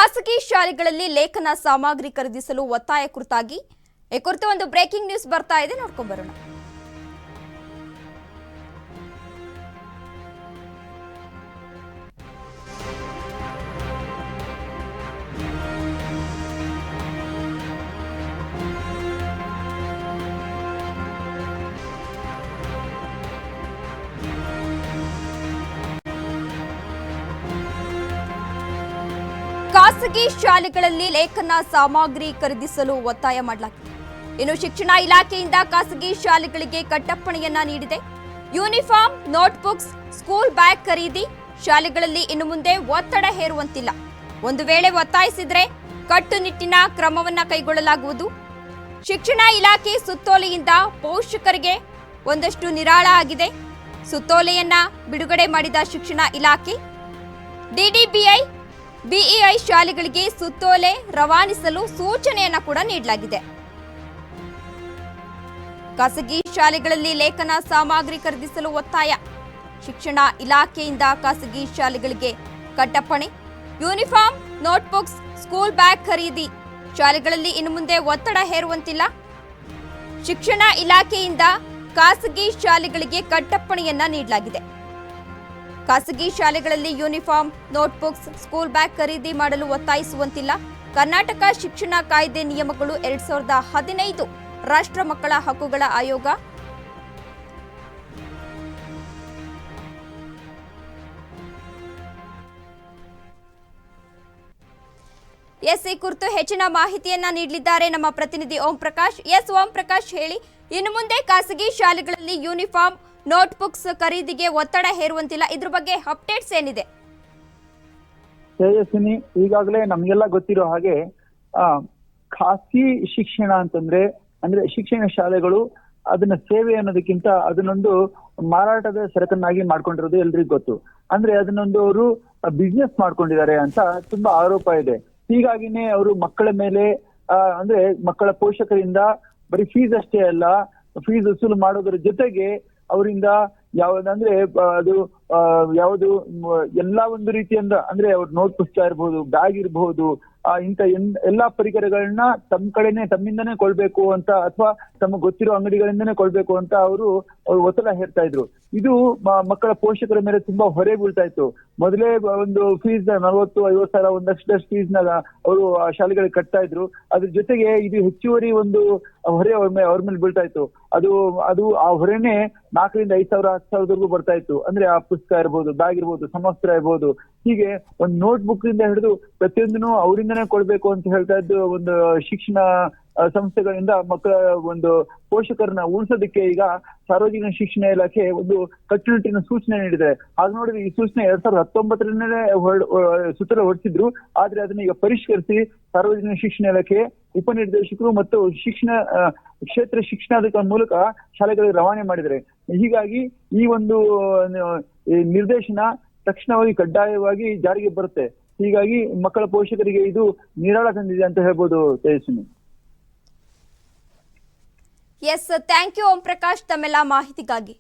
ಖಾಸಗಿ ಶಾಲೆಗಳಲ್ಲಿ ಲೇಖನ ಸಾಮಗ್ರಿ ಖರೀದಿಸಲು ಒತ್ತಾಯ ಕುರಿತಾಗಿ ಈ ಕುರಿತು ಒಂದು ಬ್ರೇಕಿಂಗ್ ನ್ಯೂಸ್ ಬರ್ತಾ ಇದೆ, ನೋಡ್ಕೊಂಡು ಬರೋಣ. ಖಾಸಗಿ ಶಾಲೆಗಳಲ್ಲಿ ಲೇಖನ ಸಾಮಗ್ರಿ ಖರೀದಿಸಲು ಒತ್ತಾಯ ಮಾಡಲಾಗಿದೆ. ಇನ್ನು ಶಿಕ್ಷಣ ಇಲಾಖೆಯಿಂದ ಖಾಸಗಿ ಶಾಲೆಗಳಿಗೆ ಕಟ್ಟಪ್ಪಣೆಯನ್ನ ನೀಡಿದೆ. ಯೂನಿಫಾರ್ಮ್, ನೋಟ್ಬುಕ್ಸ್, ಸ್ಕೂಲ್ ಬ್ಯಾಗ್ ಖರೀದಿ ಶಾಲೆಗಳಲ್ಲಿ ಇನ್ನು ಮುಂದೆ ಒತ್ತಡ ಹೇರುವಂತಿಲ್ಲ. ಒಂದು ವೇಳೆ ಒತ್ತಾಯಿಸಿದ್ರೆ ಕಟ್ಟುನಿಟ್ಟಿನ ಕ್ರಮವನ್ನ ಕೈಗೊಳ್ಳಲಾಗುವುದು. ಶಿಕ್ಷಣ ಇಲಾಖೆ ಸುತ್ತೋಲೆಯಿಂದ ಪೋಷಕರಿಗೆ ಒಂದಷ್ಟು ನಿರಾಳ ಆಗಿದೆ. ಸುತ್ತೋಲೆಯನ್ನ ಬಿಡುಗಡೆ ಮಾಡಿದ ಶಿಕ್ಷಣ ಇಲಾಖೆ ಡಿಡಿಬಿಐ, ಬಿಇಐ ಶಾಲೆಗಳಿಗೆ ಸುತ್ತೋಲೆ ರವಾನಿಸಲು ಸೂಚನೆಯನ್ನ ಕೂಡ ನೀಡಲಾಗಿದೆ. ಖಾಸಗಿ ಶಾಲೆಗಳಲ್ಲಿ ಲೇಖನ ಸಾಮಗ್ರಿ ಖರೀದಿಸಲು ಒತ್ತಾಯ. ಶಿಕ್ಷಣ ಇಲಾಖೆಯಿಂದ ಖಾಸಗಿ ಶಾಲೆಗಳಿಗೆ ಕಟ್ಟಪ್ಪಣೆ. ಯೂನಿಫಾರ್ಮ್, ನೋಟ್ಬುಕ್ಸ್, ಸ್ಕೂಲ್ ಬ್ಯಾಗ್ ಖರೀದಿ ಶಾಲೆಗಳಲ್ಲಿ ಇನ್ನು ಮುಂದೆ ಒತ್ತಡ ಹೇರುವಂತಿಲ್ಲ. ಶಿಕ್ಷಣ ಇಲಾಖೆಯಿಂದ ಖಾಸಗಿ ಶಾಲೆಗಳಿಗೆ ಕಟ್ಟಪ್ಪಣೆಯನ್ನ ನೀಡಲಾಗಿದೆ. ಖಾಸಗಿ ಶಾಲೆಗಳಲ್ಲಿ ಯೂನಿಫಾರ್ಮ್, ನೋಟ್ಬುಕ್ಸ್, ಸ್ಕೂಲ್ ಬ್ಯಾಗ್ ಖರೀದಿ ಮಾಡಲು ಒತ್ತಾಯಿಸುವಂತಿಲ್ಲ. ಕರ್ನಾಟಕ ಶಿಕ್ಷಣ ಕಾಯ್ದೆ ನಿಯಮಗಳು 2015 ರಾಷ್ಟ್ರ ಮಕ್ಕಳ ಹಕ್ಕುಗಳ ಆಯೋಗ ಈ ಕುರಿತು ಹೆಚ್ಚಿನ ಮಾಹಿತಿಯನ್ನ ನೀಡಲಿದ್ದಾರೆ ನಮ್ಮ ಪ್ರತಿನಿಧಿ ಓಂ ಪ್ರಕಾಶ್. ಓಂ ಪ್ರಕಾಶ್, ಹೇಳಿ, ಇನ್ನು ಮುಂದೆ ಖಾಸಗಿ ಶಾಲೆಗಳಲ್ಲಿ ಯೂನಿಫಾರ್ಮ್, ನೋಟ್ಬುಕ್ಸ್ ಖರೀದಿಗೆ ಒತ್ತಡ ಹೇರುವಂತಿಲ್ಲ, ಇದ್ರ ಬಗ್ಗೆ ಅಪ್ಡೇಟ್ಸ್ ಏನಿದೆ? ತೇಜಸ್ವಿನಿ, ಈಗಾಗಲೇ ನಮ್ಗೆಲ್ಲ ಗೊತ್ತಿರೋ ಹಾಗೆ ಖಾಸಗಿ ಶಿಕ್ಷಣ ಅಂದ್ರೆ ಶಿಕ್ಷಣ ಶಾಲೆಗಳು ಅದನ್ನ ಸೇವೆ ಅನ್ನೋದಕ್ಕಿಂತ ಅದನ್ನೊಂದು ಮಾರಾಟದ ಸರಕನ್ನಾಗಿ ಮಾಡ್ಕೊಂಡಿರೋದು ಎಲ್ರಿಗೂ ಗೊತ್ತು. ಅಂದ್ರೆ ಅದನ್ನೊಂದು ಅವರು ಬಿಸ್ನೆಸ್ ಮಾಡ್ಕೊಂಡಿದ್ದಾರೆ ಅಂತ ತುಂಬಾ ಆರೋಪ ಇದೆ. ಹೀಗಾಗಿನೇ ಅವರು ಮಕ್ಕಳ ಮೇಲೆ ಅಂದ್ರೆ ಮಕ್ಕಳ ಪೋಷಕರಿಂದ ಬರೀ ಫೀಸ್ ಅಷ್ಟೇ ಅಲ್ಲ, ಫೀಸ್ ವಸೂಲು ಮಾಡೋದ್ರ ಜೊತೆಗೆ ಅವರಿಂದ ಯಾವ್ದಂದ್ರೆ ಅದು ಯಾವುದು ಎಲ್ಲಾ ಒಂದು ರೀತಿಯಿಂದ ಅಂದ್ರೆ ಅವ್ರ ನೋಟ್ ಪುಸ್ತಕ ಇರ್ಬೋದು, ಬ್ಯಾಗ್ ಇರ್ಬಹುದು, ಇಂಥ ಎಲ್ಲಾ ಪರಿಕರಗಳನ್ನ ತಮ್ಮಿಂದನೇ ಕೊಳ್ಬೇಕು ಅಂತ ಅಥವಾ ತಮಗೆ ಗೊತ್ತಿರೋ ಅಂಗಡಿಗಳಿಂದನೇ ಕೊಳ್ಬೇಕು ಅಂತ ಅವರು ಒತ್ತಡ ಹೇರ್ತಾ ಇದ್ರು. ಇದು ಮಕ್ಕಳ ಪೋಷಕರ ಮೇಲೆ ತುಂಬಾ ಹೊರೆ ಬೀಳ್ತಾ ಇತ್ತು. ಮೊದಲೇ ಒಂದು ಫೀಸ್ 40-50 ಸಾವಿರ ಒಂದಷ್ಟು ಫೀಸ್ ನ ಅವರು ಆ ಶಾಲೆಗಳಿಗೆ ಕಟ್ತಾ ಇದ್ರು. ಅದ್ರ ಜೊತೆಗೆ ಇದು ಹೆಚ್ಚುವರಿ ಒಂದು ಹೊರೆ ಅವ್ರ ಮೇಲೆ ಬೀಳ್ತಾ ಇತ್ತು. ಅದು ಆ ಹೊರೆನೆ 4,000-5,000 10,000 ಬರ್ತಾ ಇತ್ತು. ಅಂದ್ರೆ ಆ ಪುಸ್ತಕ ಇರ್ಬೋದು, ಬ್ಯಾಗ್ ಇರ್ಬೋದು, ಸಮವಸ್ತ್ರ ಇರ್ಬೋದು, ಹೀಗೆ ಒಂದು ನೋಟ್ ಬುಕ್ ಇಂದ ಹಿಡಿದು ಪ್ರತಿಯೊಂದನ್ನು ಅವರಿಂದನೇ ಕೊಡ್ಬೇಕು ಅಂತ ಹೇಳ್ತಾ ಇದ್ದು ಒಂದು ಶಿಕ್ಷಣ ಸಂಸ್ಥೆಗಳಿಂದ ಮಕ್ಕಳ ಒಂದು ಪೋಷಕರನ್ನ ಉಳಿಸೋದಕ್ಕೆ ಈಗ ಸಾರ್ವಜನಿಕ ಶಿಕ್ಷಣ ಇಲಾಖೆ ಒಂದು ಕಟ್ಟುನಿಟ್ಟಿನ ಸೂಚನೆ ನೀಡಿದೆ. ಹಾಗೆ ನೋಡಿದ್ರೆ ಈ ಸೂಚನೆ 2019 ಸುತ್ತಲ ಹೊರಡಿಸಿದ್ರು. ಆದ್ರೆ ಅದನ್ನ ಈಗ ಪರಿಷ್ಕರಿಸಿ ಸಾರ್ವಜನಿಕ ಶಿಕ್ಷಣ ಇಲಾಖೆ ಉಪನಿರ್ದೇಶಕರು ಮತ್ತು ಕ್ಷೇತ್ರ ಶಿಕ್ಷಣಾಧಿಕಾರಿ ಮೂಲಕ ಶಾಲೆಗಳಿಗೆ ರವಾನೆ ಮಾಡಿದ್ದಾರೆ. ಹೀಗಾಗಿ ಈ ಒಂದು ನಿರ್ದೇಶನ ತಕ್ಷಣವಾಗಿ ಕಡ್ಡಾಯವಾಗಿ ಜಾರಿಗೆ ಬರುತ್ತೆ. ಹೀಗಾಗಿ ಮಕ್ಕಳ ಪೋಷಕರಿಗೆ ಇದು ನಿರಾಳ ತಂದಿದೆ ಅಂತ ಹೇಳ್ಬೋದು. ತೇಜಸ್ವಿನಿ, ಥ್ಯಾಂಕ್ ಯು ಓಂ ಪ್ರಕಾಶ್ ತಮ್ಮೆಲ್ಲ ಮಾಹಿತಿಗಾಗಿ.